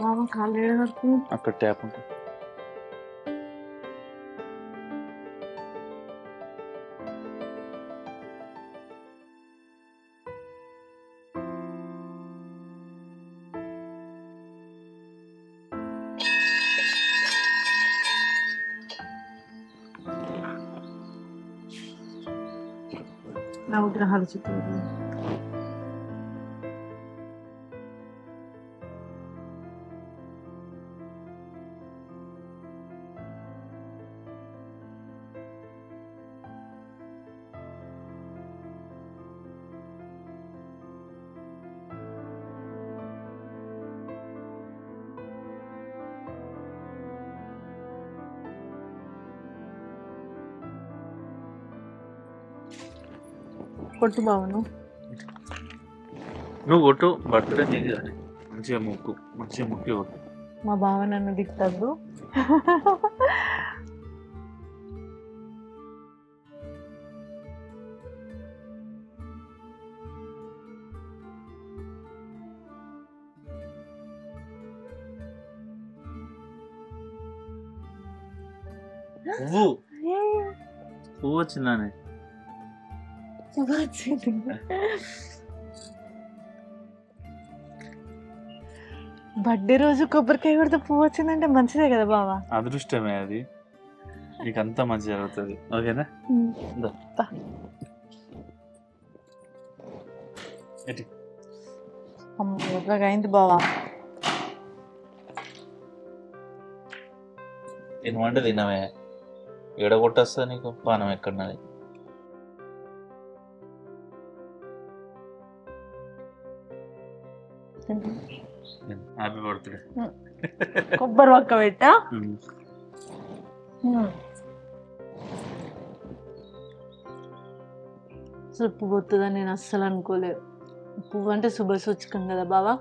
మామ కాళ్ళు ఏడ వరకు అక్కడ ట్యాప్ ఉంటుంది. నవగ్రహాల చుట్టూ కొట్టు బావను. నువ్వు కొట్టు, బర్త్డే నీది కానీ మంచిగా ముక్కి కొట్టు. మా బావ నన్ను తిట్టద్దు. పువ్వు వచ్చిందానే. బర్త్డే రోజు కొబ్బరికాయ కొడితే పువ్వు వచ్చిందంటే మంచిదే కదా బావా. అదృష్టమే అది, నీకు అంతా మంచి జరుగుతుంది. ఓకేనా? ఎట్లాగా అయింది బావా. తినమంటే తినమే, ఎడగొట్టేస్తా నీకు పానం ఎక్కడున్నది. Happy birthday. కొబ్బరి ఒక్క పెట్టా. అసలు పువ్వు వస్తుందని నేను అస్సలు అనుకోలేదు. పువ్వు అంటే శుభసూచకం కదా బావా.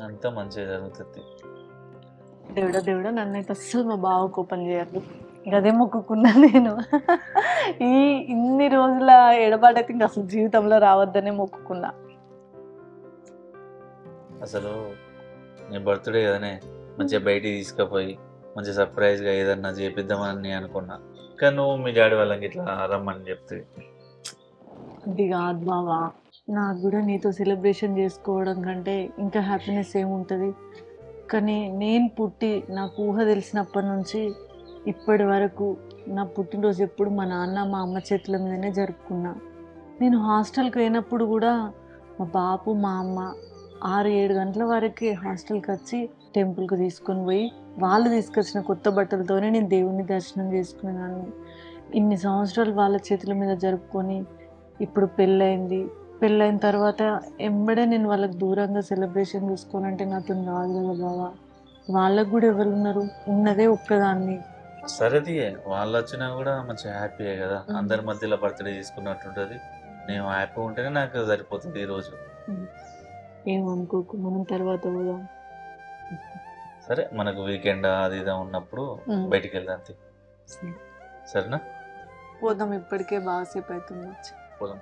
అంతా మంచిగా జరుగుతుంది. దేవుడా నన్నైతే అస్సలు మా బావ కోపం చేయద్దు. అదే మొక్కుకున్నా నేను. ఇన్ని రోజుల ఎడబాటైతే ఇంకా అసలు జీవితంలో రావద్దనే మొక్కుకున్నా. అసలు నీ బర్త్డే కదనే, మంచిగా బయటికి తీసుకుపోయి మంచిగా సర్ప్రైజ్గా ఏదన్నా చేపిద్దామని అనుకున్నా. కానీ నువ్వు మీ డాడీ వాళ్ళకి ఇట్లా రమ్మని చెప్తే. అది కాదు బావా, నాకు కూడా నీతో సెలబ్రేషన్ చేసుకోవడం కంటే ఇంకా హ్యాపీనెస్ ఏముంటుంది. కానీ నేను పుట్టి నాకు ఊహ తెలిసినప్పటి నుంచి ఇప్పటి వరకు నా పుట్టినరోజు ఎప్పుడు మా నాన్న మా అమ్మ చేతుల మీదనే జరుపుకున్నా. నేను హాస్టల్కి పోయినప్పుడు కూడా మా బాపు మా అమ్మ 6-7 గంటల వరకు హాస్టల్కి వచ్చి టెంపుల్కి తీసుకొని పోయి వాళ్ళు తీసుకొచ్చిన కొత్త బట్టలతోనే నేను దేవుని దర్శనం చేసుకున్నాను. ఇన్ని సంవత్సరాలు వాళ్ళ చేతుల మీద జరుపుకొని ఇప్పుడు పెళ్ళైన తర్వాత ఎంబడే నేను వాళ్ళకి దూరంగా సెలబ్రేషన్ చేసుకోవాలంటే నాతో రాదు కదా బావా. వాళ్ళకు కూడా ఎవరు ఉన్నారు, ఉన్నదే ఒక్కదాన్ని. సరేది వాళ్ళు వచ్చినా కూడా మంచిగా హ్యాపీయే కదా, అందరి మధ్యలో బర్త్డే తీసుకున్నట్టుంటుంది. నేను హ్యాపీ ఉంటేనే నాకు సరిపోతుంది ఈరోజు. ఏమనుకోకు, మనం తర్వాత పోదాం. సరే, మనకు వీకెండ్ అది ఇది ఉన్నప్పుడు బయటికి వెళ్దాం. సరేనా? పోదాం, ఇప్పటికే బాగాసేపు అవుతుంది వచ్చి. పోదాం.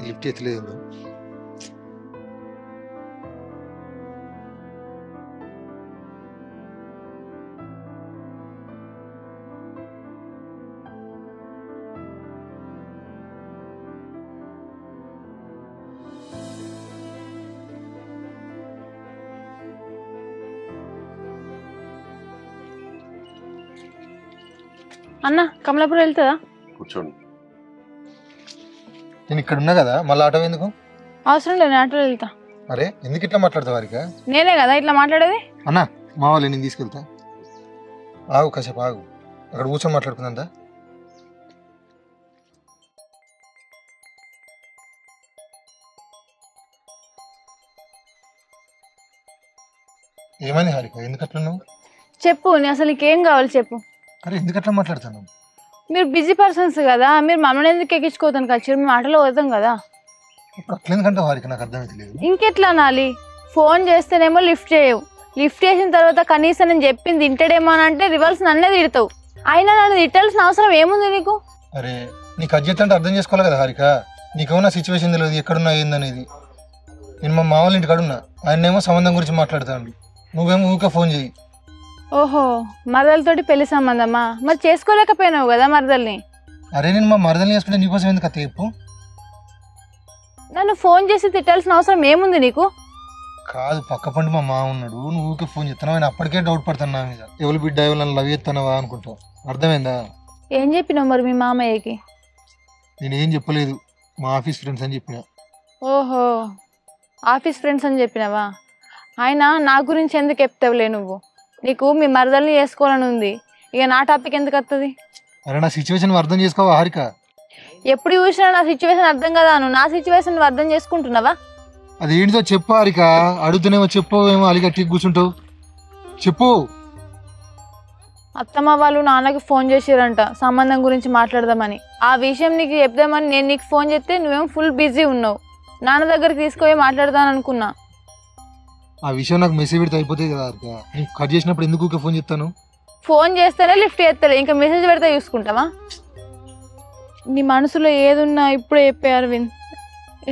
లిఫ్ట్ ఎత్తలేదు. అన్న కమలాపురం వెళ్తుందా? కూర్చోండి. నేను ఇక్కడ ఉన్నా కదా, మళ్ళీ ఆటో ఎందుకు? అవసరం లేదు, నేను ఆటోలో వెళ్తా. అరే ఎందుకు ఇట్లా మాట్లాడతావు వారిక? నేనే కదా ఇట్లా మాట్లాడేది. అన్నా మా వాళ్ళు నేను తీసుకెళ్తా. ఆగు కాసేపు ఆగు, అక్కడ కూర్చొని మాట్లాడుకుందా. ఏమైంది హారిక, ఎందుకు అట్లున్నావు? చెప్పు, నీ అసలు నీకేం కావాలి చెప్పు. అరే ఎందుకు అట్లా మాట్లాడుతున్నావు? మీరు బిజీ పర్సన్స్ కదా, మీరు మమ్మల్ని ఎందుకు ఎక్కించుకోతాను ఖర్చు మీ మాటలో వద్దాం కదా. ఇప్పుడు అట్లా ఎందుకంటావు హారిక, నాకు అర్థమైతలేదు. ఇంకెట్లా అనాలి? ఫోన్ చేస్తేనేమో లిఫ్ట్ చేయవు, లిఫ్ట్ చేసిన తర్వాత కనీసం నేను చెప్పింది తింటాడేమో అని అంటే రివర్స్ నన్నే తిడతావు. అయినా నన్ను తిట్టాల్సిన అవసరం ఏముంది నీకు? అరే నీకు అడ్జెట్ అంటే అర్థం చేసుకోవాలి కదా హారిక, నీకేమన్నా సిచ్యువేషన్ తెలియదు ఎక్కడున్నా ఏందనేది. నేను మా మామూలు ఇంటికి అడున్నా, ఆయనేమో సంబంధం గురించి మాట్లాడతాను, నువ్వేమో ఊరికే ఫోన్ చేయి. ఓహో, మరదలతోటి పెళ్లి సంబంధమా? మరి చేసుకోలేకపోయినావు కదా మరదల్ని. అరే నేను మా మరదల్ని చేసుకుంటే నీకోసం ఎందుకు అత్త చెప్పు? నన్ను ఫోన్ చేసి తిట్టాల్సిన అవసరం ఏముంది నీకు? కాదు, పక్క పండు మా మామ ఉన్నాడు, నువ్వు ఊరికే ఫోన్ చేస్తున్నావు, ఆయన అప్పటికే డౌట్ పడుతున్నా నా మీద. ఎవరు బిడ్డ ఎవరు నన్ను లవ్ చేస్తున్నావా అనుకుంటావు. అర్థమైందా? ఏం చెప్పినావు మరి మీ మామయ్యకి? నేనేం చెప్పలేదు, మా ఆఫీస్ ఫ్రెండ్స్ అని చెప్పిన. ఓహో, ఆఫీస్ ఫ్రెండ్స్ అని చెప్పినావా? ఆయన నా గురించి ఎందుకు చెప్తావులే నువ్వు, నీకు మీ మరదల్ని చేసుకోవాలని ఉంది, ఇక నా టాపిక్ ఎందుకు వస్తుంది? అరే నా సిచ్యువేషన్ అర్థం చేసుకోవా హారిక? ఎప్పుడు చూసినా నా సిచ్యువేషన్ అర్థం కదా, నువ్వు నా సిచ్యువేషన్ నువ్వు అర్థం చేసుకుంటున్నావా? అది ఏంటిదో చెప్పు హారిక, అడుగుతున్నామో చెప్పేమో అలిగట్టి కూర్చుంటావు, చెప్పు. అత్తమ్మ వాళ్ళు నాన్నకి ఫోన్ చేసిరంట సంబంధం గురించి మాట్లాడదామని. ఆ విషయం నీకు చెప్దామని నేను నీకు ఫోన్ చేస్తే నువ్వేమో ఫుల్ బిజీ ఉన్నావు. నాన్న దగ్గరికి తీసుకుపోయి మాట్లాడదాను అనుకున్నా. ఆ విషయం నాకు మెసేజ్ పెడితే అయిపోతుంది కదా హారిక, నేను కట్ చేసినప్పుడు ఎందుకు ఊరికే ఫోన్ చేస్తాను? ఫోన్ చేస్తేనే లిఫ్ట్ చేస్తలే, ఇంకా మెసేజ్ పెడితే చూసుకుంటావా? నీ మనసులో ఏదున్నా ఇప్పుడే చెప్పే అరవింద్,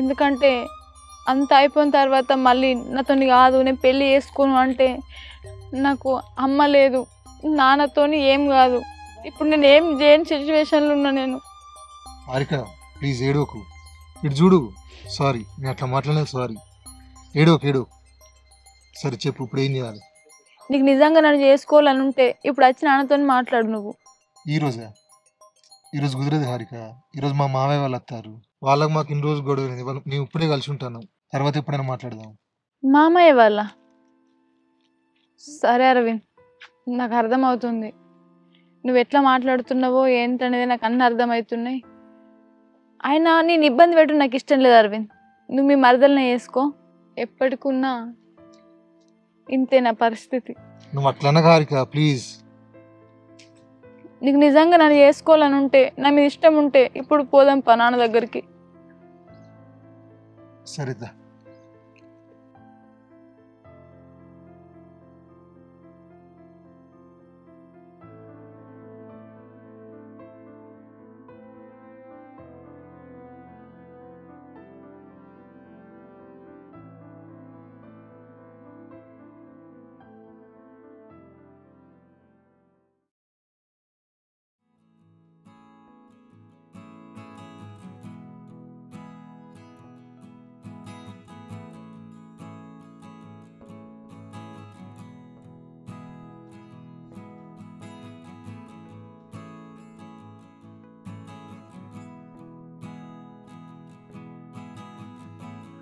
ఎందుకంటే అంత అయిపోయిన తర్వాత మళ్ళీ నాతోని కాదు నేను పెళ్ళి చేసుకోను అంటే నాకు అమ్మ లేదు, నాన్నతోని ఏం కాదు. ఇప్పుడు నేను ఏం చేయని సిచ్యువేషన్లో ఉన్నా నేను. హారిక ప్లీజ్ ఏడోకు, ఇటు చూడు. సారీ నేను అట్లా మాట్లాడలేదు, సారీ. ఏడోకు. సరే చెప్పు, ఇప్పుడు ఏం చేయాలి? నీకు నిజంగా నన్ను చేసుకోవాలని ఉంటే ఇప్పుడు వచ్చి నాన్నతో మాట్లాడు నువ్వు. ఈరోజు కుదరదు హారిక, ఈరోజు మా మావయ్య వాళ్ళు వస్తారు, వాళ్ళకి మాకు ఇన్ని రోజు గొడవ నేను ఇప్పుడే కలిసి ఉంటాను, తర్వాత ఎప్పుడైనా మాట్లాడదాం. మామయ్య వాళ్ళ? సరే అరవింద్, నాకు అర్థమవుతుంది నువ్వు ఎట్లా మాట్లాడుతున్నావో ఏంటనేది, నాకు అన్నీ అర్థమవుతున్నాయి. అయినా నేను ఇబ్బంది పెట్టు నాకు ఇష్టం లేదు అరవింద్, నువ్వు మీ మరదల్ని వేసుకో, ఎప్పటికున్నా ఇంతే నా పరిస్థితి. నువ్వు అట్లన్నా హారిక ప్లీజ్. నీకు నిజంగా నన్ను చేసుకోవాలని ఉంటే, నా మీద ఇష్టం ఉంటే ఇప్పుడు పోదాం పా నాన్న దగ్గరికి. సరేదా.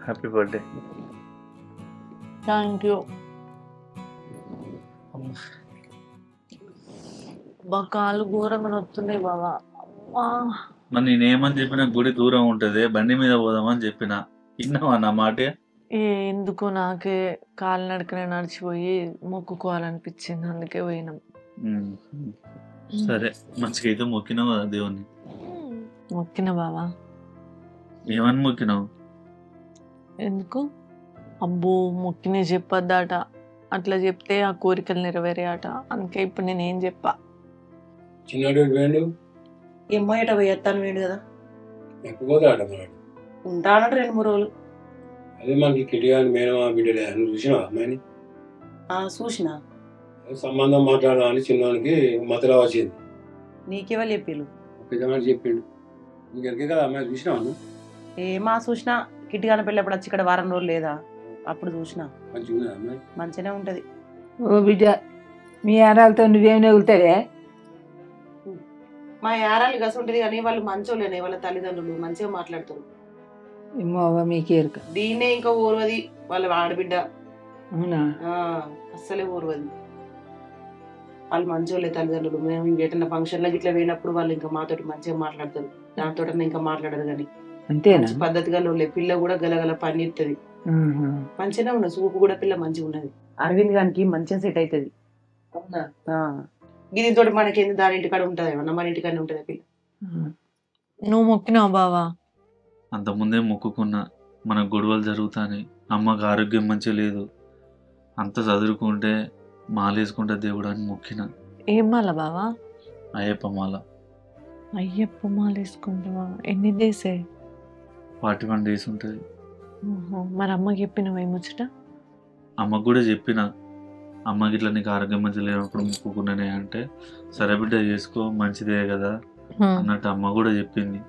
Happy birthday. Thank you. మా కాళ్ళు ఘోరంగా నొస్తున్నాయి బావా. మరి నేనేమని చెప్పినా గుడి దూరం ఉంటుంది, బండి మీద పోదామని చెప్పిన, విన్నావా నా మాట? ఎందుకు నాకే కాలినడకనే నడిచిపోయి మొక్కుకోవాలనిపించింది, అందుకే పోయినాం. సరే మంచిగా అయితే మొక్కినావు కదా దేవుణ్ణి? మొక్కిన బావా. ఏమని మొక్కినావు? ఎందుకు? అబ్బో మొక్కినే చెప్పొద్దట, అట్లా చెప్తే ఆ కోరికలు నెరవేరే అట, అందుకే ఇప్పుడు నేనేం చెప్పా. చిన్నోడు వేండు ఏమో ఎట పోయేస్తాను వేడు కదా, ఎక్కపోతే ఆట మనడు ఉంటా అన్నట్టు 2-3 రోజులు. అదే మనకి కిటిగాని మేనమా బిడ్డలే, నువ్వు చూసినావా అమ్మాయిని? చూసిన. సంబంధం మాట్లాడాలని చిన్నోనికి మతలా వచ్చింది. నీకెవరు చెప్పిళ్ళు? పెద్దవాడు చెప్పిండు. నీకు ఎరికే కదా అమ్మాయి, చూసినావా? ఏమా చూసినా, కిట్టిగాని పెళ్ళి ఎప్పుడు వచ్చి ఇక్కడ వారం రోజులు లేదా, అప్పుడు చూసినా. మంచిగా ఉన్నదా అమ్మాయి? మంచిగానే ఉంటది. ఓ బిడ్డ, మీ ఆరాలతో నువ్వేం నెగులుతావే? మా యారాలు గసి ఉంటుంది కానీ వాళ్ళు మంచోళ్ళేనే, వాళ్ళ తల్లిదండ్రులు మంచిగా మాట్లాడుతారు. ఏమోవా మీకేరుక. దీన్నే ఇంకా ఊర్వది వాళ్ళ ఆడబిడ్డ. అవునా? అస్సలే ఊర్వది. వాళ్ళు మంచోళ్ళే తల్లిదండ్రులు. మేము ఇంకెటన్నా ఫంక్షన్లకి ఇట్లా పోయినప్పుడు వాళ్ళు ఇంకా మాతోటి మంచిగా మాట్లాడతారు. దాంతో ఇంకా మాట్లాడరు. కానీ అంతేనా మంచి పద్ధతిగా వాళ్ళే. పిల్ల కూడా గలగల పని ఇస్తుంది. మంచిగా ఉన్నది. చూపు కూడా పిల్ల మంచిగా ఉన్నది. అరవింద్ గారికి మంచిగా సెట్ అవుతుంది. దీనితో మనకేంది, దాని ఇంటికాడ ఉంటుంది ఏమన్నా, మన ఇంటికాడ ఉంటుంది పిల్ల. నువ్వు మొక్కినావు బావా? అంతకుముందే మొక్కుకున్నా, మనకు గొడవలు జరుగుతాయి, అమ్మకు ఆరోగ్యం మంచిగా లేదు, అంత చదువుకుంటే మాలేసుకుంటే దేవుడు అని మొక్కిన. ఏం మాల బావా? అయ్యప్ప మాల. అయ్యప్ప మాల వేసుకుంటావా? ఎన్ని డేసే? 41 days ఉంటుంది. మరి అమ్మకి చెప్పినవా ఏమొచ్చట? అమ్మకు కూడా చెప్పిన, అమ్మకి ఇట్లా నీకు ఆరోగ్యం మంచిగా లేనప్పుడు మొక్కుకున్నానే అంటే, సరే బిడ్డ చేసుకో మంచిదే కదా అన్నట్టు అమ్మ కూడా చెప్పింది.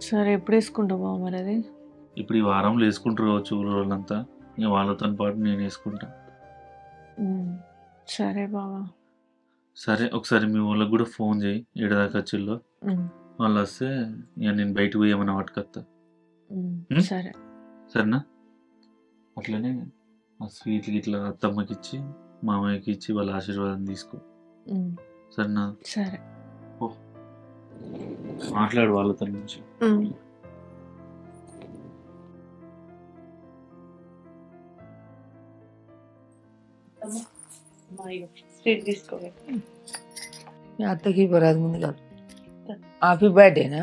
సరే ఎప్పుడు వేసుకుంటావు బావ మరి అది? ఇప్పుడు ఈ వారంలో వేసుకుంటారు కావచ్చు ఊళ్ళంతా, ఇక వాళ్ళతో పాటు నేను వేసుకుంటా. సరే బావా. సరే ఒకసారి మీ వాళ్ళకి కూడా ఫోన్ చేయి, ఏడదాకా వచ్చిల్లో. వాళ్ళు వస్తే ఇక నేను బయటకు పోయి ఏమైనా పట్టుకొస్తా. సరే సరేనా? అట్లనే ఆ స్వీట్కి ఇట్లా అత్తమ్మకి ఇచ్చి మామయ్యకి ఇచ్చి వాళ్ళ ఆశీర్వాదం తీసుకో. సరేనా? సరే. ఓ మాట్లాడు వాళ్ళతో నుంచి. స్వీట్ తీసుకోవాలి. మీ అత్తకి పరాదు ముందు కాదు. హ్యాపీ బర్త్డేనా?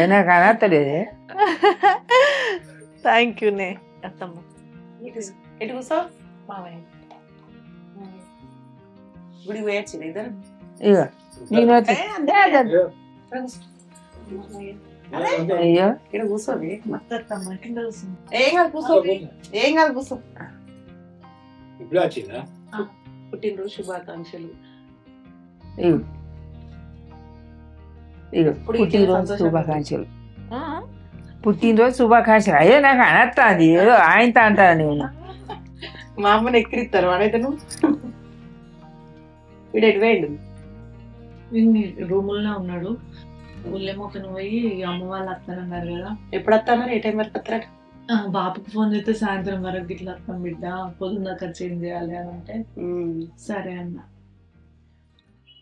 ఏనా కానత్తలేదే. థ్యాంక్ యూ నే అత్తమ్మ. ఎటు కూర్చో మామయ్య. గుడి పోయొచ్చు ఇద్దరు. ఇక నేను అయ్యో ఇక్కడ కూర్చోవి. అత్తమ్మ కింద కూర్చుంది. ఏం కాదు కూర్చో. ఏం కాదు కూర్చో. ఇప్పుడు వచ్చిందా? పుట్టినరోజు శుభాకాంక్షలు. ఇగో ఇగో పుట్టినరోజు శుభాకాంక్షలు. పుట్టినరోజు శుభాకాంక్షలు. అయ్యో నాకు అనత్తాది ఏదో ఆయనతో అంటాను నేను. మా అమ్మని ఎక్కిరిస్తారు వాడైతే. నువ్వు వీడు ఎటు వేయండు? రూముల్లో ఉన్నాడు. ఊళ్ళేమోకను పోయి అమ్మ వాళ్ళు వస్తానన్నారు కదా. ఎప్పుడు వస్తామని? ఏ టైం వరకు వస్తారట? బాపుకి ఫోన్ చేస్తే సాయంత్రం వరకు ఇట్లా వస్తాం బిడ్డ, పొద్దున్న చేంజ్ చేయాలి అని అంటే సరే అన్న.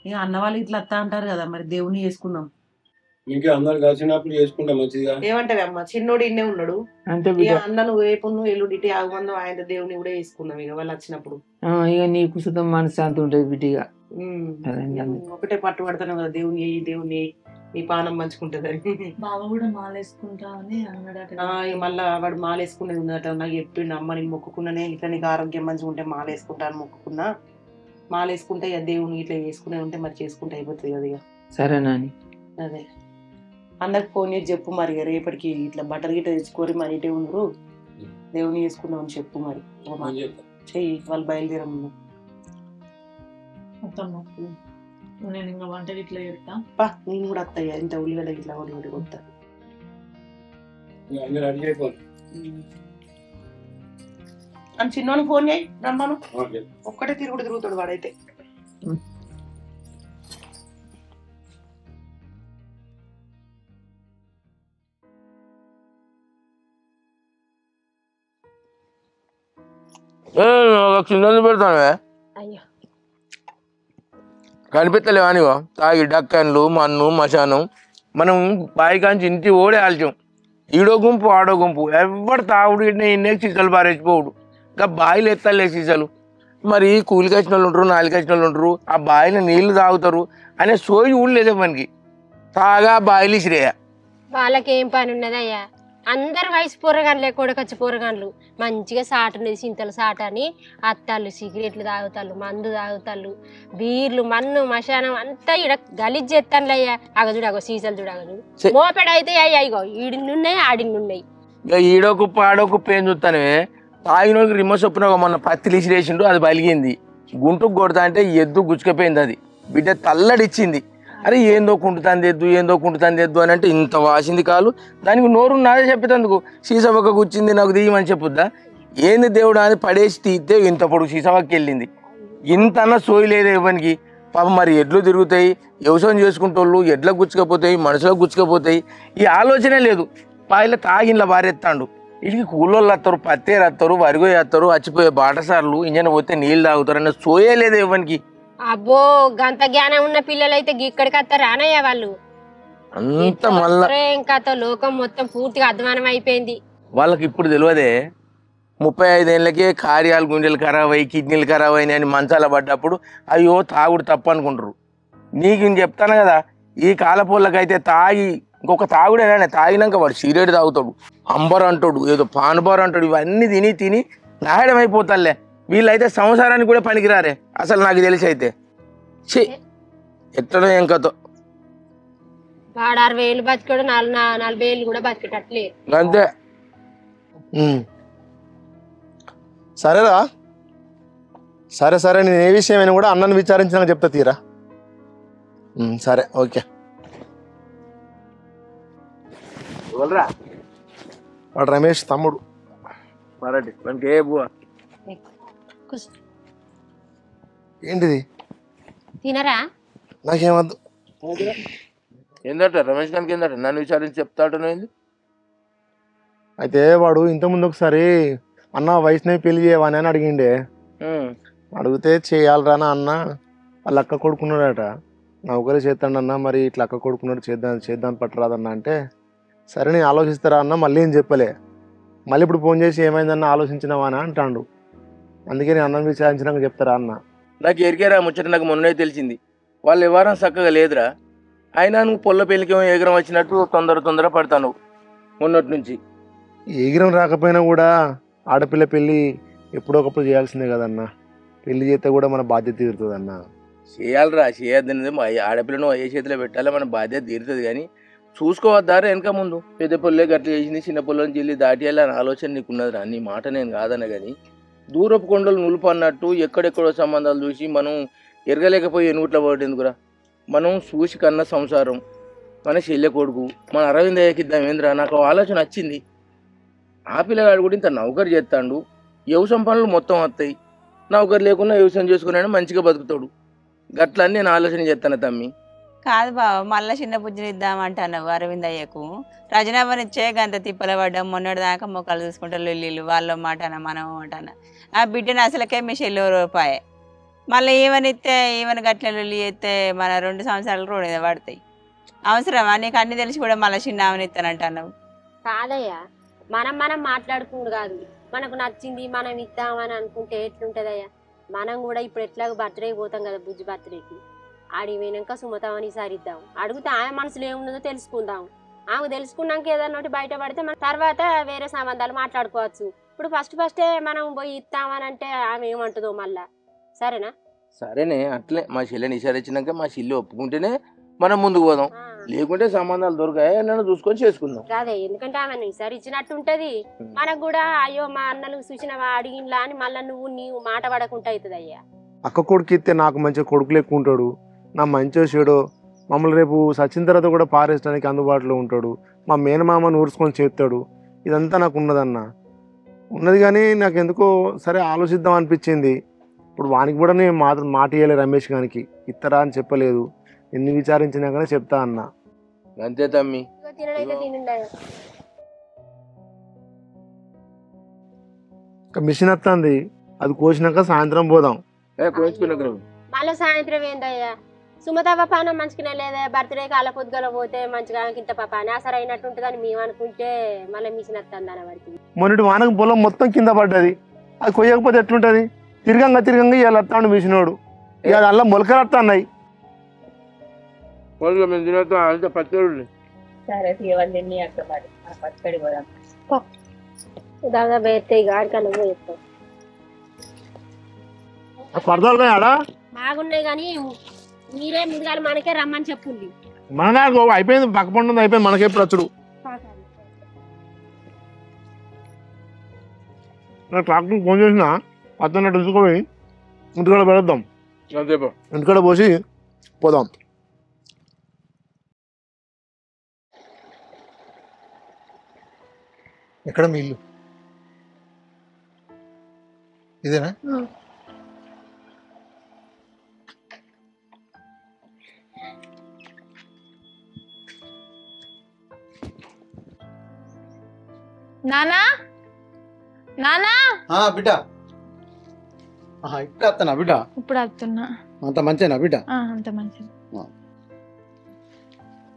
ఇక అన్న వాళ్ళు ఇట్లా వస్తా అంటారు కదా, మరి దేవుని చేసుకుందాం. ఇంకా అందరు కలిసినప్పుడు చేసుకుంటా మంచిదిగా. ఏమంటారు అమ్మ? చిన్నోడు ఇన్నే ఉన్నాడు. అంతే ఇక అన్న నువ్వు రేపు నువ్వు ఎల్లుండి ఇటు ఆగుమందో ఆయన దేవుని కూడా చేసుకుందాం ఇక వాళ్ళు వచ్చినప్పుడు. ఇక నీకు సుతం మనశ్శాంతి ఉంటుంది బిడ్డగా. ఒకటే పట్టు పడతాను కదా, దేవుని అయ్యి దేవుని నీ పానం మంచుకుంటదని. బావ కూడా మాలేసుకుంటా అని అన్నాడట. ఇక మళ్ళా వాడు మాలేసుకునేది ఉందట. నాకు చెప్పిండు, అమ్మ నేను మొక్కుకున్నానే ఇట్లా నీకు ఆరోగ్యం మంచిగా ఉంటే మాలేసుకుంటా అని మొక్కుకున్నా. మాలేసుకుంటే ఇక దేవుని ఇట్లా చేసుకునే ఉంటే మరి చేసుకుంటే అయిపోతుంది కదా ఇక. సరే నాని. అదే అన్నకు ఫోన్ చేసి చెప్పు మరి, రేపటికి ఇట్లా బట్టలు గిట్ట తెచ్చుకోరి మరి ఇటే ఉండరు, దేవుని చేసుకుందాం అని చెప్పు మరి. చెయ్యి, వాళ్ళు బయలుదేరము. నేను ఇంకా వంట ఇట్లా చెప్తా. నేను కూడా వస్తాయి ఇంత ఉల్లిగడ్డ ఇట్లా ఉల్లిగడ్డ కొత్త. అని చిన్నోని ఫోన్ చేయి రమ్మను. ఒక్కటే తిరుగుతాడు వాడైతే. చిన్నది పెడతానే కనిపెత్తలేవా నీవో? తాగి డక్కన్లు మన్ను మశానం. మనం బావి కాంచి ఇంటి ఓడే ఆల్చాం. ఈడో గుంపు ఆడో గుంపు. ఎవడు తాగుడు ఇన్నే సీసాలు పారేసిపోవుడు. ఇంకా బావిలు ఎత్తాలే సీసాలు. మరి కూలికి వచ్చిన వాళ్ళు ఉంటారు, నాలుగు వచ్చిన వాళ్ళు ఉంటారు, ఆ బావిలో నీళ్లు తాగుతారు అనే సోయి కూడా లేదే మనకి. తాగా బావిలు శ్రేయ. వాళ్ళకేం పని ఉన్నదయ్యా? అందరు వయసు పోరగాన్లే, కొడకచ్చి పోరగాన్లు. మంచిగా సాట ఉన్నది, చింతల సాట అని అత్తాళ్ళు సిగరెట్లు తాగుతాళ్ళు, మందు తాగుతాళ్ళు, బీర్లు మన్ను మశానం అంతా ఈడ గలీజ్ చేస్తానులే అయ్యా. అగజుడు అగో సీసాలు చూడగదు మోపెడైతే అయ్యా ఇగో ఈడిన్నున్నాయి ఆడిన్నున్నాయి. ఇక ఈడో కుప్ప ఆడో కుప్ప ఏం చూస్తానే? తాగినోకి రిమ్మ చొప్పున మొన్న పత్తి ఇసిరేసిండు, అది బలిగింది. గుంటుకు కొడతా అంటే ఎద్దు గుచ్చుకపోయింది. అది బిడ్డ తల్లడిచ్చింది. అరే ఏందో కుంటుతాంది ఎద్దు అని అంటే ఇంత వాసింది కాలు. దానికి నోరు నాదే చెప్పేందుకు సీసవక్క కూర్చింది నాకు దియ్యమని చెప్పుద్దా? ఏంది దేవుడు అని పడేసి తీస్తే ఇంత పొడుగు సీసవక్కి వెళ్ళింది. ఇంతన్నా సోయి లేదు ఇవ్వనికి. పాప మరి ఎడ్లు తిరుగుతాయి, వ్యవసాయం చేసుకుంటోళ్ళు ఎడ్లకు గుచ్చుకపోతాయి, మనుషులకు గుచ్చుకపోతాయి. ఈ ఆలోచనే లేదు. పాయిల తాగిన్ల బారెత్తాడు. వీటికి కూలోళ్ళు వస్తారు, పత్తేరు వస్తారు, వరిగో వేస్తారు, వచ్చిపోయే బాటసార్లు ఇంజన్ పోతే నీళ్ళు తాగుతారు అన్న సోయే లేదు ఇవ్వనికి. అబ్బో గంత జ్ఞానం ఉన్న పిల్లలు అయితే ఇక్కడికి వస్తారు రానయ్య వాళ్ళు. అంత మళ్ళా ఇంకా లోకం మొత్తం పూర్తిగా అధ్వానం అయిపోయింది. వాళ్ళకి ఇప్పుడు తెలియదే 35 ఏళ్ళకే కార్యాలు గుండెలు ఖరాబ్ అయ్యి కిడ్నీలు ఖరాబ్ అయినాయి అని మంచాల పడ్డప్పుడు అయ్యో తాగుడు తప్పు అనుకుంటారు. నీకు నేను చెప్తాను కదా, ఈ కాలపోళ్ళకైతే తాగి ఇంకొక తాగుడేనా, తాగినాక వాడు సిగరెట్ తాగుతాడు, అంబర్ అంటాడు, ఏదో పాన్బార్ అంటాడు, ఇవన్నీ తిని తిని నాయడం అయిపోతాలే. వీళ్ళైతే సంసారానికి కూడా పనికిరారే అసలు నాకు తెలిసి అయితే. ఎట్లనో ఏం కథ. వాడు 60 ఏళ్ళు బతికాడు, 40 ఏళ్ళు కూడా బతికేటట్లే అంతే. సరేరా, సరే సరే, నేను ఏ విషయమైనా కూడా అన్నను విచారించినాక చెప్తా తీరా. సరే ఓకే. వాడు రమేష్ తమ్ముడు. ఏంటిది? తినరా? నాకేమద్దు. ఏందట రమేష్ గారికి ఏందట నన్ను విచారించి చెప్తాడు. అయితే వాడు ఇంతకుముందు ఒకసారి అన్న వైష్ణవి పెళ్లి చేయవని అని అడిగిండే. అడిగితే చేయాలరా అన్న, వాళ్ళ అక్క కొడుకున్నాడట, నౌకరీ చేస్తాడన్న, మరి ఇట్లా అక్క కొడుకున్నాడు చేద్దాం పట్టరాదన్న అంటే, సరే నేను ఆలోచిస్తారా అన్న, మళ్ళీ ఏం చెప్పలే. మళ్ళీ ఇప్పుడు ఫోన్ చేసి ఏమైందన్న ఆలోచించినావా అని అంటాడు. అందుకే నేను అన్నం విచారించినాక చెప్తారా అన్న. నాకు ఎరికేరా ముచ్చట, నాకు మొన్నే తెలిసింది. వాళ్ళు ఎవరం చక్కగా లేదురా. అయినా నువ్వు పొల్ల పెళ్లికి ఎగరం వచ్చినట్టు తొందర పడతాను మొన్నటి నుంచి. ఎగిరం రాకపోయినా కూడా ఆడపిల్ల పెళ్ళి ఎప్పుడో ఒకప్పుడు చేయాల్సిందే కదన్నా. పెళ్లి చేస్తే కూడా మన బాధ్యత తీరుతుంది అన్న. చేయాలరా, చేయొద్దనేది ఆడపిల్లను ఏ చేతిలో పెట్టాలి, మన బాధ్యత తీరుతుంది. కానీ చూసుకోవద్దారా వెనక ముందు. పెద్ద పొల్లే గట్ల చేసింది, చిన్న పొల్లని జిల్లి దాటియాలి అని ఆలోచన నీకున్నదిరా. నీ మాట నేను కాదన్న కానీ దూరపు కొండలు నులుపు అన్నట్టు ఎక్కడెక్కడో సంబంధాలు చూసి మనం ఎరగలేకపోయి ఎనుగుట్ల పడేందుకురా. మనం చూసి కన్న సంసారం మన చెల్లె కొడుకు మన అరవింద్ అయ్యకిద్దాం ఏంద్రా. నాకు ఆలోచన వచ్చింది. ఆ పిల్లగాడు కూడా ఇంత నౌకరు చేస్తాడు, వ్యవసాయం పనులు మొత్తం వస్తాయి, నౌకరు లేకుండా వ్యవసాయం చేసుకున్నాడు, మంచిగా బతుకుతాడు. గట్లని నేను ఆలోచన చేస్తాను తమ్మి. కాదు బావ, మళ్ళీ చిన్న బుజ్జిని ఇద్దామంటున్నావు అరవింద్ అయ్యకు. రజనాభన్ ఇచ్చే గంత తిప్పల పడ్డాం. మొన్నటి దాకా మొక్కలు చూసుకుంటారు లొల్లీలు, వాళ్ళ మాటన మనం మాటన. ఆ బిడ్డను అసలుకే మీ చెల్లి రూపాయే. మళ్ళీ ఈవెన్ ఇస్తే ఈవెన్ గట్ల లొల్లి చేస్తే మన 2 సంవత్సరాలు రోడ్ మీద పడతాయి. అవసరమా నీకు? అన్ని తెలిసి కూడా మళ్ళీ చిన్న ఆమెను ఇస్తానంటున్నావు. కాదయ్యా, మనం మాట్లాడుకుండు కాదు, మనకు నచ్చింది మనం ఇద్దామని అనుకుంటే ఎట్లుంటదయ్యా. మనం కూడా ఇప్పుడు ఎట్లాగో బర్త్డేకి పోతాం కదా, బుజ్జి బర్త్డేకి. ఆడికి పోయినాక సుమతామని ఈసారి ఇద్దాం. అడిగితే ఆమె మనసులో ఏమున్నదో తెలుసుకుందాం. ఆమె తెలుసుకున్నాక ఏదన్నా ఒకటి బయట పడితే మన తర్వాత వేరే సంబంధాలు మాట్లాడుకోవచ్చు. ఇప్పుడు ఫస్టే మనం పోయి ఇస్తామని అంటే ఆమె ఏమంటుందో మళ్ళా. సరేనా? సరేనే, అట్లే మా చెల్లెని ఈసారి ఇచ్చినాక మా చెల్లి ఒప్పుకుంటేనే మనం ముందుకు పోదాం. లేకుంటే సంబంధాలు దొరికాయి నన్ను చూసుకొని చేసుకుందాం. అదే, ఎందుకంటే ఆమె ఈసారి ఇచ్చినట్టు ఉంటది. మనకు కూడా అయ్యో మా అన్నలు చూసినవా అడిగినలా అని మళ్ళీ నీవు మాట పడకుండా అవుతుంది. అయ్యా, అక్క కొడుకు ఇస్తే నాకు మంచిగా కొడుకు లెక్క ఉంటాడు, నా మంచో చెడో మమ్మల్ని రేపు సచిన తర్వాత కూడా పారేయడానికి అందుబాటులో ఉంటాడు, మా మేనమామను ఊర్చుకొని చేస్తాడు. ఇదంతా నాకు ఉన్నది కానీ నాకు ఎందుకో సరే ఆలోచిద్దాం అనిపించింది. ఇప్పుడు వానికి కూడా నేను మాట ఇవ్వలే రమేష్ గారికి, ఇస్తారా అని చెప్పలేదు. ఎన్ని విచారించినాకనే చెప్తా అన్న. అంతే తమ్మి. మిషన్ వస్తుంది, అది కోసినాక సాయంత్రం పోదాం. మళ్ళీ సాయంత్రం ఏందయ్యా? సుమతవ్వ పానం మంచిగానే లేదా? బర్త్డే కాల పొద్దుగల పోతే మంచిగా ఇంత పాపాని ఆసర అయినట్టు ఉంటుందని మేము అనుకుంటే మళ్ళీ మిషన్ వస్తుంది అన్న వాడికి. మొన్నటి వానకు పొలం మొత్తం కింద పడ్డది, అది కొయ్యకపోతే ఎట్లుంటది? తిరగంగా ఇలా వస్తాడు మిషనోడు. ఇక అలా మొలకలు వస్తున్నాయి. పడతాడు ఆడా బాగున్నాయి కానీ మీరే ముందుగా మనకే రమ్మని చెప్పుంది. మన అయిపోయింది, పక్క పండు అయిపోయింది, మనకెప్పుడు వచ్చుడు. ట్రాక్టర్ ఫోన్ చేసిన అతను తెలుసుకోపోయి ఇంటికాడ పెడద్దాం, ఇంటికాడ పోసి పోదాం. ఎక్కడ మీ ఇల్లు? ఇదేనా? నానా నానా బిడ్డ ఇప్పుడు వస్తానా బిడ్డ? ఇప్పుడు వస్తున్నా. అంత మంచిగా బిడ్డ? అంత మంచిది.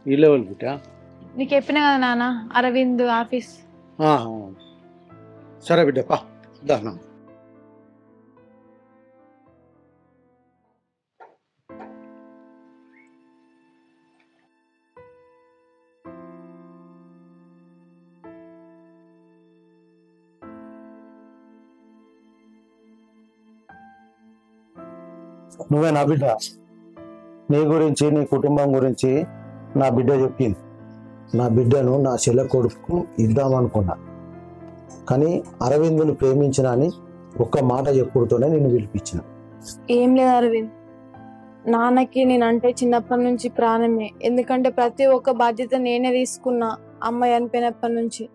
ఈ లెవెల్ బిడ్డ? నీకు చెప్పిన కదా నాన్న, అరవింద్ ఆఫీస్. సరే బిడ్డ పా దానా. నువ్వే నా బిడ్డ. నీ గురించి నీ కుటుంబం గురించి నా బిడ్డ చెప్పింది. నా బిడ్డను నా చెల్ల కొడుకు ఇద్దామనుకున్నా, కానీ అరవిందుని ప్రేమించిన అని ఒక్క మాట చెప్పుడుతోనే నిన్ను పిలిపించిన. ఏం లేదు అరవింద్, నాన్నకి నేనంటే చిన్నప్పటి నుంచి ప్రాణమే. ఎందుకంటే ప్రతి ఒక్క బాధ్యత నేనే తీసుకున్నా అమ్మాయి అనిపోయినప్పటి నుంచి.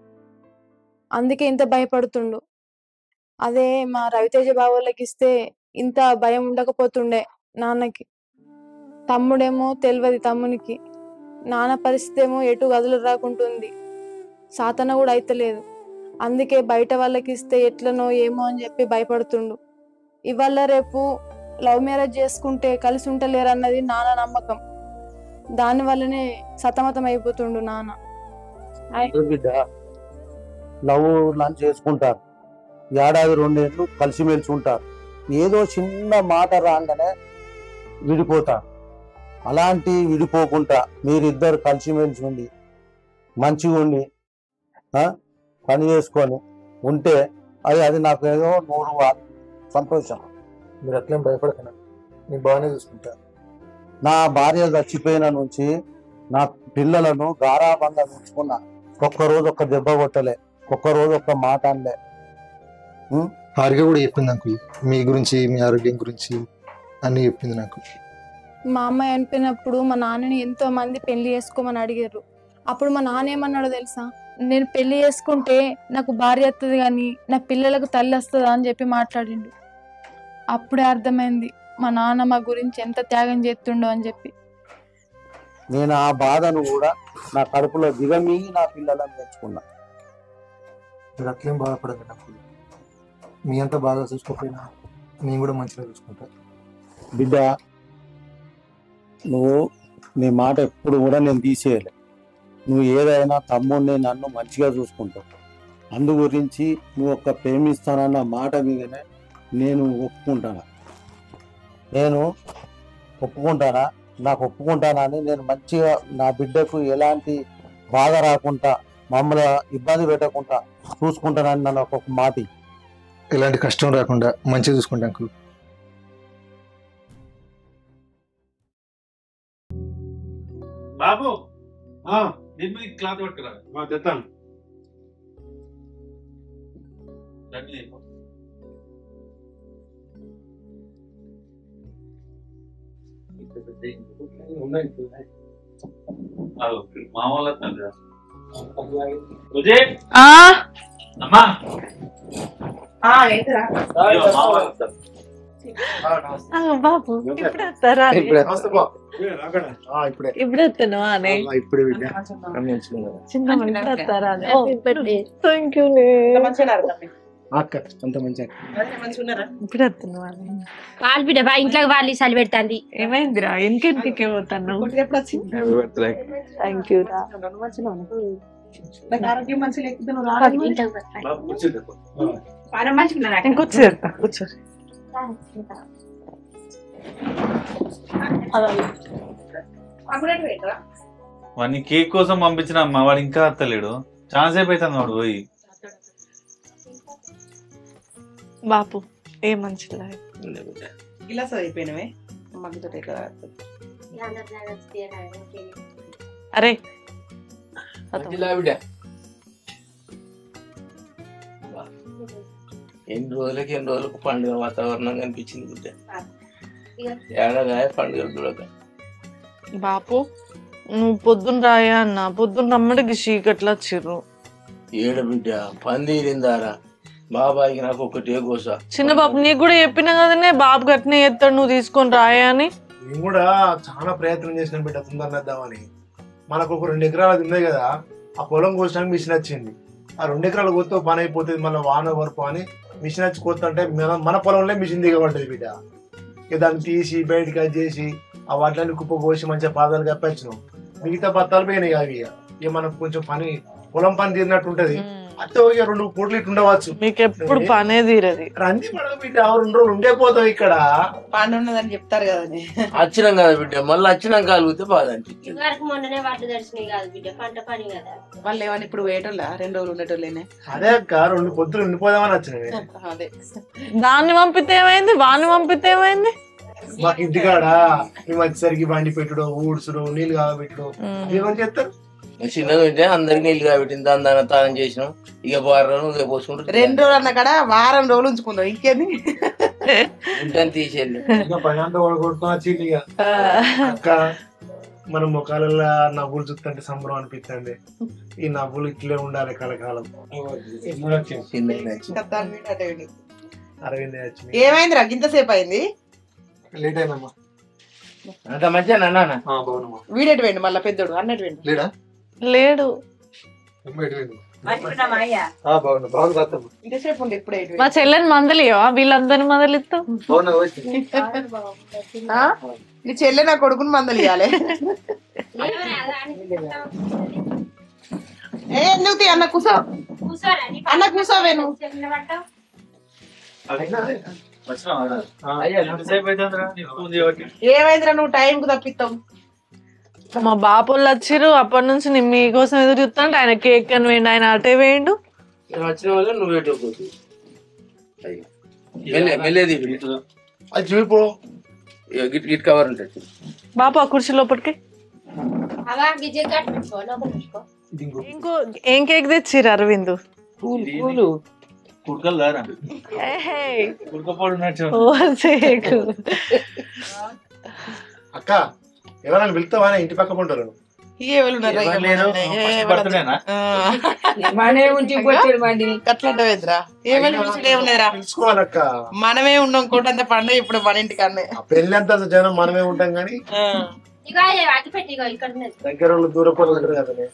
అందుకే ఇంత భయపడుతుండు. అదే మా రవితేజ బావోళ్ళకి ఇస్తే ఇంత భయం ఉండకపోతుండే నాన్నకి. తమ్ముడేమో తెలియదు తమ్మునికి, నాన్న పరిస్థితి ఏమో ఎటు గదులు రాకుంటుంది, సాతన కూడా అయితలేదు. అందుకే బయట వాళ్ళకి ఇస్తే ఎట్లనో ఏమో అని చెప్పి భయపడుతుండు. ఇవాళ రేపు లవ్ మ్యారేజ్ చేసుకుంటే కలిసి ఉంటలేరు అన్నది నాన్న నమ్మకం. దానివల్లనే సతమతం అయిపోతుండు నాన్న. బిడ్డ లవ్ లంచ్ చేసుకుంటారు, ఏడాది 2 ఏళ్ళు కలిసిమెలిసి ఉంటారు. ఏదో చిన్న మాట రాగానే విడిపోతారు. అలాంటి విడిపోకుండా మీరిద్దరు కలిసిమెలిసి ఉండి మంచిగా ఉండి పని చేసుకొని ఉంటే అది నాకు ఏదో 100 సంతోషం. మీరు అట్లేం భయపడకండి, నేను బాగానే చూసుకుంటా. నా భార్య చచ్చిపోయిన నుంచి నా పిల్లలను గారాబంగా ఉంచుకున్నా. ఒక్కరోజు ఒక్క దెబ్బ కొట్టలే, ఒక్కరోజు ఒక్క మాట అనలే. హారిక కూడా చెప్పింది నాకు మీ గురించి, మీ ఆరోగ్యం గురించి అన్నీ చెప్పింది నాకు. మా అమ్మాయి అనిపోయినప్పుడు మా నాన్నని ఎంతో మంది పెళ్లి చేసుకోమని అడిగారు. అప్పుడు మా నాన్న ఏమన్నాడో తెలుసా? నేను పెళ్లి చేసుకుంటే నాకు భార్య వస్తుంది కానీ నా పిల్లలకు తల్లి వస్తుందా అని చెప్పి మాట్లాడిండు. అప్పుడే అర్థమైంది మా నాన్న మా గురించి ఎంత త్యాగం చేస్తుండో అని చెప్పి. నేను ఆ బాధను కూడా నా కడుపులో దిగమింగి నా పిల్లలను తెచ్చుకున్నా. మీరు అట్లేం బాధపడదు నాకు. మీ అంతా బాగా చూసుకోకపోయినా నేను కూడా మంచిగా చూసుకుంటా. బిడ్డ, నువ్వు నీ మాట ఎప్పుడు కూడా నేను తీసేయలే. నువ్వు ఏదైనా తమ్ముడిని నన్ను మంచిగా చూసుకుంటావు. అందు గురించి నువ్వు ఒక్క ప్రేమిస్తానన్న మాట మీదనే నేను ఒప్పుకుంటానా. నాకు ఒప్పుకుంటానా అని నేను మంచిగా నా బిడ్డకు ఎలాంటి బాధ రాకుండా మమ్మల్ని ఇబ్బంది పెట్టకుండా చూసుకుంటానని నన్ను ఒక్కొక్క మాట. ఎలాంటి కష్టం రాకుండా మంచిగా చూసుకుంటా అంకుల్. బాబు దీని మీద క్లాత్ పట్టుకురా. తెస్తాను. మా వాళ్ళ బాబు ఇప్పుడు వస్తారా? ఇప్పుడు వస్తాను. Thank you. అంత మంచిగా ఇప్పుడు వస్తున్నావా? వాళ్ళు బిడ్డ బా ఇంట్లోకి వాళ్ళు చలి పెడుతుంది. ఏమైందిరా? ఇంకెందుకే పోతాను? థ్యాంక్ యూ రా. ఆరోగ్యం మంచిగా లేకపోతే కూర్చోరు కూర్చోరు. వాడిని కేక్ కోసం పంపించిన అమ్మ, వాడు ఇంకా అత్తలేడు. ఛాన్స్ అయిపోతుంది వాడు పోయి. బాపు ఏ మంచిగా గిలాస్ అయిపోయినవే మగ్గుతో. అరే ఎన్ని రోజులకు పండుగ వాతావరణం కనిపించింది బిడ్డ. ఏడగాయ పండుగ చూడక. బాపు నువ్వు పొద్దున్న రాయా అన్న, పొద్దున్న రమ్మడికి చీకట్లా వచ్చిర్రు. ఏడ బిడ్డ పందిరిందారా బాబాయికి నాకు ఒకటే గోస. చిన్న బాబు నీకు కూడా చెప్పినా కదనే, బాబు గట్టినే ఎత్తాడు నువ్వు తీసుకొని రాయా అని. నేను కూడా చాలా ప్రయత్నం చేసిన బిడ్డ తొందరగా వద్దామని. మనకు ఒక 2 ఎకరాలు ఉన్నాయి కదా, ఆ పొలం కోసడానికి మిషన్ వచ్చింది. ఆ 2 ఎకరాలు కొత్త పని అయిపోతుంది, మళ్ళీ వాన వరకు అని మిషన్ వచ్చి కొత్త అంటే మన పొలంలో మిషన్ దిగబడ్డది బిడ్డ. ఇక దాన్ని తీసి బయటకి అది చేసి ఆ వాటిని కుప్ప పోసి మంచిగా పాదాలు కప్పించినాం. మిగతా బత్తాలు పోయినాయి అవి. ఇక మనకు కొంచెం పని పొలం పని తీరినట్టు ఉంటది. అట్లా 2 పూటలు ఇటు ఉండవచ్చు. మీకు ఎప్పుడు పనే తీరది. రంది పడదు బిడ్డ, 2 రోజులు ఉండే పోతాం ఇక్కడ. పండు ఉన్నదని చెప్తారు కదా వచ్చినాం కదా బిడ్డ, మళ్ళీ వచ్చినాక కలిగితే బాధ అనిపించింది. మొన్ననే వాటి దర్శనం కాదు బిడ్డ, పంట పని కదా. వాళ్ళు ఏమన్నా ఇప్పుడు వేయటోళ్ళ 2 రోజులు ఉండేటోళ్ళేనే. అదే అక్క 2 పొద్దులు ఉండిపోదామని వచ్చినవి. అదే దాన్ని పంపితే ఏమైంది, వాడిని పంపితే ఏమైంది? మాకు ఇంటికాడ మేము వచ్చేసరికి బండి పెట్టుడు, ఊడ్చుడు, నీళ్ళు కాబెట్టుడు ఏమని చెప్తారు. చిన్నగా ఉంటే అందరికి నీళ్ళు కాబట్టింది, దాని తానం చేసినాం. ఇక వారం పోసుకుంటాం. 2 రోజులు అన్న కాడ వారం రోజులు ఉంచుకుందాం. ఇంకేంది ఉంటాను తీసేళ్ళు పని కొడుకొని అక్క మన ముఖాలలో నవ్వులు చూస్తుంటే సంబరం అనిపిస్తుంది. ఈ నవ్వులు ఇట్లే ఉండాలి కలకాలం. అరవింద్ వచ్చింది. ఏమైందిరా ఇంతసేపు అయింది? లేట్ అయినమ్మా. అంత మంచిగా నాన్న వీడెటు వేయండి మళ్ళీ పెద్దోడు అన్నట్టు వేయండి. లేడా? లేడు. ఇంతసేపు ఉండి ఇప్పుడే మా చెల్లెని మందలియవా? వీళ్ళందరినీ మందలిస్తూ నీ చెల్లె నా కొడుకుని మందలు ఇవ్వాలి. ఎందుకు అన్న కూసో, అన్న కూసోవే నువ్వు. ఏమైందిరా నువ్వు టైం కు తప్పిస్తావు? మా బాపోళ్ళు వచ్చిర్రు, అప్పటి నుంచి నేను మీకోసం ఎదురు చూస్తాను. ఆయన కేక్ అని వేయండి, ఆయన అటే వేయండు. వచ్చిన వల్ల నువ్వు గిట్ కవర్ ఉంటుంది బాపు ఆ కుర్చీ లోపలికి. ఇంకో ఏం కేక్ తెచ్చిర్రు అరవింద్? అక్క ఎవరైనా వెళ్తావా ఇంటి పక్క ఉంటారు? మనమే ఉన్నాం కోటంత పండుగ ఇప్పుడు మన ఇంటికన్నా. పెళ్లి అంతా జనం మనమే ఉంటాం కానీ దగ్గర వాళ్ళు దూరపోలు ఉంటారు కదా.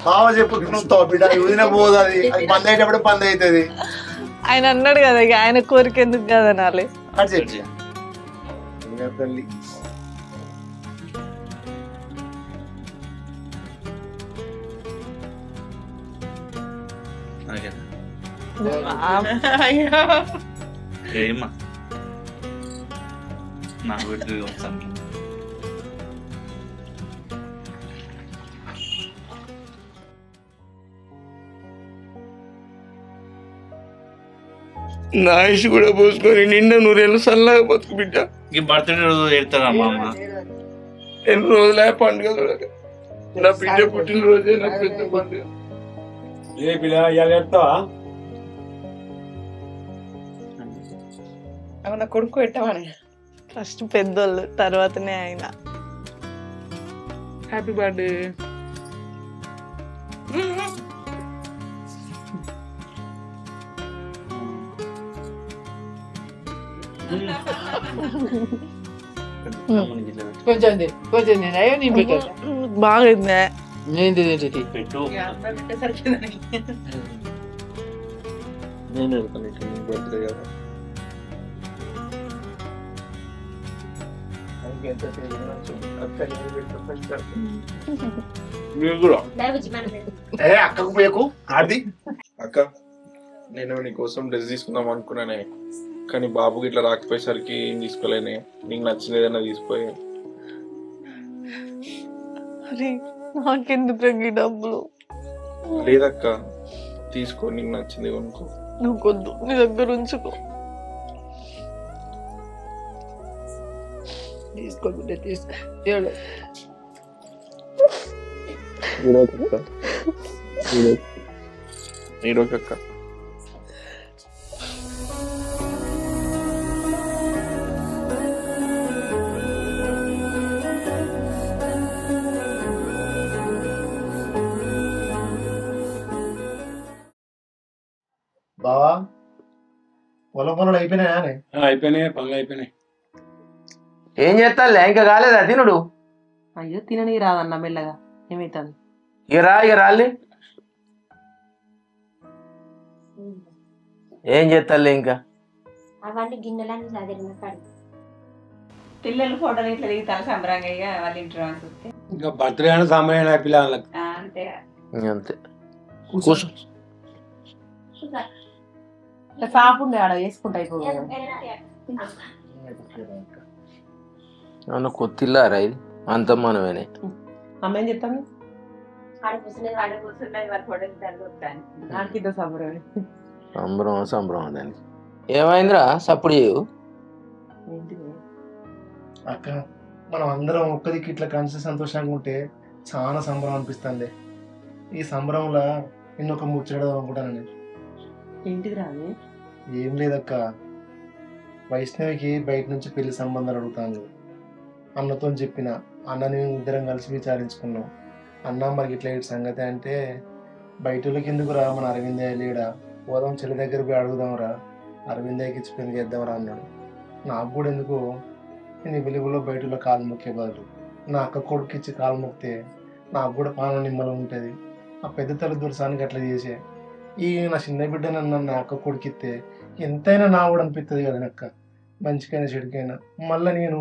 బావ చెప్పు నువ్వు బిడ్డ ఊదిన పోదు, అది బంద్ అయ్యేటప్పుడు బంద్ అవుతుంది. ఆయన అన్నాడు కదా, ఇక ఆయన కోరిక ఎందుకు కదా నాలే. తల్లి ఏమా నాకు పెట్టి వస్తాను. నా ఆయుష్ కూడా పోసుకొని నిండా 100 ఏళ్ళు సల్లగా బతుకు బిడ్డ. ఈ బర్త్డే రోజు ఎడతారా మామ? ఎన్ని రోజులే పండుగ చూడక. నా బిడ్డ పుట్టినరోజే నాకు పెద్ద పండుగ. ఏ బిడ్డ ఇవాళ ఎడతావా? అవునా కొడుకు పెట్టమని. ఫస్ట్ పెద్దోళ్ళు, తర్వాతనే ఆయన. Happy birthday. కొంచెం కొంచెం అయ్యో నీ పెట్ట బాగుంది. ఏంటి పెట్టు నేను బర్త్డే కదా. అక్కకు పోయకు ఆడిది. అక్క నేను నీకోసం డ్రెస్ తీసుకుందాం అనుకున్నానే, కానీ బాబుకి ఇట్లా రాకపోయేసరికి ఏం తీసుకోలేనే. నీకు నచ్చిన ఏదైనా తీసిపోయి. అరే నాకెందుకు ఈ డబ్బులు? లేదక్క తీసుకో, నీకు నచ్చింది కొనుక్కో. నువ్వు కొద్దు, నీ దగ్గర ఉంచుకో. తీసుకోబిడ్డ తీసుకో. నీడోకక్క. బావా పొలం పనులు అయిపోయినాయా? అయిపోయినాయి, పనులు అయిపోయినాయి. ఏం చేస్తాలే ఇంకా కాలేదా తినుడు? అయ్యో తినని రాదన్న మెల్లగా ఏమైతుంది. ఇక రాలి ఏం చేస్తాలే ఇంకా అవన్నీ గిన్నెలన్నీ చదివిన కాదు. పిల్లలు ఫోటోలు ఇట్లా దిగుతారు సంబరంగా, ఇక వాళ్ళ ఇంట్లో చూస్తే ఇంకా బర్త్డే అని సమయం పిల్లలకు అంతే. అంతే కూర్చో. సాపు ఉండే ఆడ వేసుకుంటా అయిపోయి. అవును కొత్తిల్లారా ఇది అంత మనమేనే. అమ్మ ఏం చెప్తాను సంబరం దానికి. ఏమైందిరా సప్పుడు చేయు? అక్క మనం అందరం ఒక్కదికి ఇట్లా కలిసి సంతోషంగా ఉంటే చాలా సంబరం అనిపిస్తుంది. ఈ సంబరంలో నిన్నొక ముచ్చడం అనుకుంటాను నేను. ఏంటిది రాదు? ఏం లేదక్క, వైష్ణవికి బయట నుంచి పెళ్లి సంబంధాలు అడుగుతాను. అన్నతో చెప్పిన అన్నని ఇద్దరం కలిసి విచారించుకున్నాం. అన్న మరి ఇట్లా ఇటు సంగతి అంటే, బయటకి ఎందుకు రా, మన అరవిందయ్య లేడా, పోదాం చెల్లి దగ్గర పోయి అడుగుదాంరా, అరవిందయ్యకి ఇచ్చి పెళ్లి చేద్దాంరా అన్నాడు. నాకు కూడా ఎందుకు నేను వెలుగులో బయటలో కాలు మొక్కే బదులు నా అక్క కొడుకు ఇచ్చి కాలు మొక్కితే నాకు కూడా పాన నిమ్మలం ఉంటుంది. ఆ పెద్ద తల్లి దుర్సానికి అట్లా చేసే ఈ నా చిన్న బిడ్డ నన్ను నా అక్క కొడుకిస్తే ఎంతైనా నా కూడా అనిపిస్తుంది కదా అక్క. మంచికైనా చెడుకైనా మళ్ళీ నేను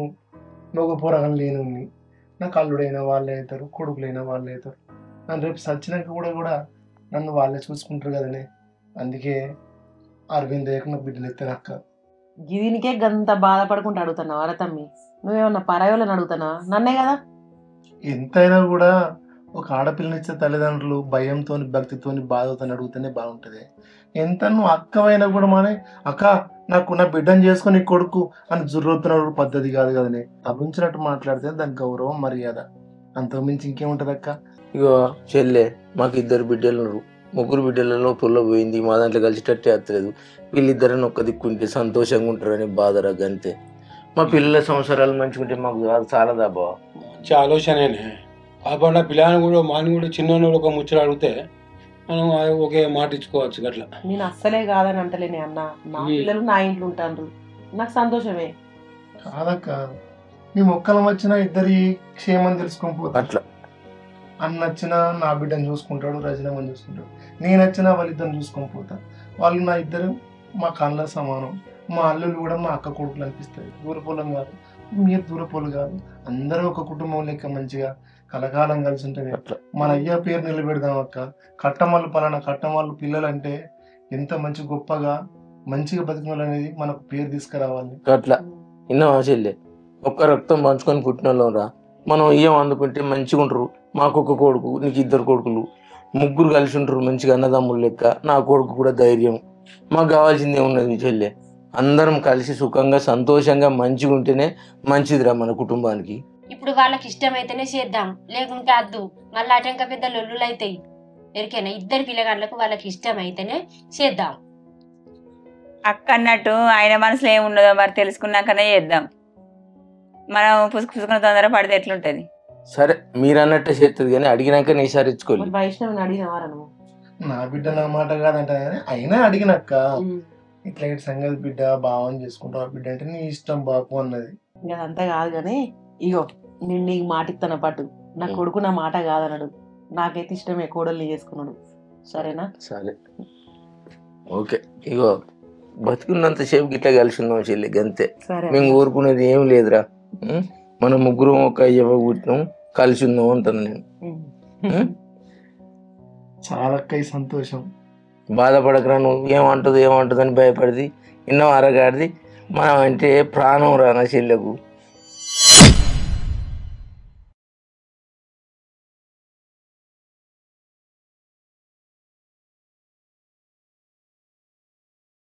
నొగ పోరగం లేను, నాకు అల్లుడైనా వాళ్ళే అవుతారు, కొడుకులైనా వాళ్ళే అవుతారు. నన్ను రేపు సచ్చినాక కూడా నన్ను వాళ్ళే చూసుకుంటారు కదనే. అందుకే అరవిందయ్యకు నా బిడ్డలు ఎత్తాను అక్క. దీనికే గంత బాధపడుకుంటూ అడుగుతున్నావు అరే తమ్మి? నువ్వేమన్నా పరాయోళ్ళని అడుగుతానా? నన్నే కదా. ఎంతైనా కూడా ఒక ఆడపిల్లనిచ్చే తల్లిదండ్రులు భయంతో భక్తితో బాధతో అడుగుతూనే బాగుంటుంది. ఎంత నువ్వు అక్కవైనా కూడా మానే అక్క నాకు నా బిడ్డను చేసుకొని కొడుకు అని జుర్రవుతున్న పద్ధతి కాదు కదనే. తప్పించినట్టు మాట్లాడితే దాని గౌరవం మర్యాద, అంతకుమించి ఇంకేముంటది అక్క. ఇగో చెల్లె మాకు 2 బిడ్డలు, 3 బిడ్డలలో పుల్ల పోయింది, మా దాంట్లో కలిసిటట్టే వస్తలేదు. వీళ్ళిద్దరిని ఒక్క దిక్కుంటే సంతోషంగా ఉంటారని బాధరా అంతే. మా పిల్లల సంవత్సరాలు మంచిగా ఉంటే మాకు చాలా బావ. మంచి ఆలోచనేనే. కాకుండా పిల్లలు కూడా మాని కూడా చిన్న ఒక ముచ్చట అడిగితే మనం ఒకే మాట ఇచ్చుకోవచ్చు అట్లా. నేను అస్సలే కాదని అంటలేనే అన్న. నా పిల్లలు నా ఇంట్లో ఉంటారు, నాకు సంతోషమే. కాదక్క, మీ మొక్కలం వచ్చినా ఇద్దరి క్షేమం తెలుసుకొని అట్లా. అన్న వచ్చినా నా బిడ్డను చూసుకుంటాడు, రజనమ్మని చూసుకుంటాడు. నేను వచ్చినా వాళ్ళిద్దరిని చూసుకొని పోతా. వాళ్ళు నా ఇద్దరు మా కళ్ళ సమానం. మా అల్లులు కూడా మా అక్క కొడుకులు అనిపిస్తాయి. దూరపోలం కాదు, మీరు దూరపోలు కాదు, అందరూ ఒక కుటుంబం లెక్క మంచిగా కలకాలం కలిసి ఉంటుంది. మన అయ్య పేరు నిలబెడదాం అక్క. కట్టమల్లు పలానా కట్టమల్లు పిల్లలు అంటే ఎంత మంచి గొప్పగా మంచిగా బతికిన అనేది మనకు పేరు తీసుకురావాలి. అట్లా ఇన్నవా చెల్లె? ఒక్క రక్తం పంచుకొని పుట్టిన వాళ్ళం రా. మనం ఇయ్యం అందుకుంటే మంచిగా ఉంటారు. మాకు ఒక కొడుకు, నీకు 2 కొడుకులు, 3 కలిసి ఉంటారు మంచిగా అన్నదమ్ములు లెక్క. నా కొడుకు కూడా ధైర్యం. మాకు కావాల్సిందే ఉన్నది చెల్లె. అందరం కలిసి సుఖంగా సంతోషంగా మంచిగా ఉంటేనే మంచిదిరా మన కుటుంబానికి. ఇప్పుడు వాళ్ళకి ఇష్టమైతేనే చేద్దాం, లేకుంటే అద్దు. మళ్ళీ అటంక పెద్ద లొల్లులు అవుతాయి. ఎరికైనా 2 పిల్లగాళ్ళకు వాళ్ళకి ఇష్టమైతేనే చేద్దాం. అక్క అన్నట్టు ఆయన మనసులో ఏమున్నదో మరి తెలుసుకున్నాకనే చేద్దాం. మనం పుసుకుని తొందర పడితే ఎట్లుంటది? సరే మీరు అన్నట్టే చేస్తుంది, కానీ అడిగినాక నీ సరిచ్చుకోలేదు. వైష్ణవిని అడిగినవారా నువ్వు? నా బిడ్డ నా మాట కాదంట, అయినా అడిగినక్క ఇట్లా ఇటు సంగతి బిడ్డ భావం చేసుకుంటావు, బిడ్డ అంటే నీ ఇష్టం బాపు అన్నది. ఇంకా అదంతా కాదు కానీ ఇగో నేను నీకు మాట ఇస్తాను పట్టు. నా కొడుకు నా మాట కాదన్నాడు, నాకైతే ఇష్టమే కోడల్ని చేసుకున్నాడు. సరేనా? సరే ఓకే. ఇగో బతుకున్నంత సేపు గిట్లా కలిసి ఉన్నాం చెల్లి, గంతే. మేము ఊరుకునేది ఏం లేదురా. మనం 3 ఒక అయ్యవ పుట్టినాం, కలిసి ఉందాం అంటాను నేను. చాలా సంతోషం. బాధపడకరా, నువ్వు ఏమంటుంది అని భయపడిది. ఎన్నో అరగాడిది. మనం అంటే ప్రాణం రా నా చెల్లెకు.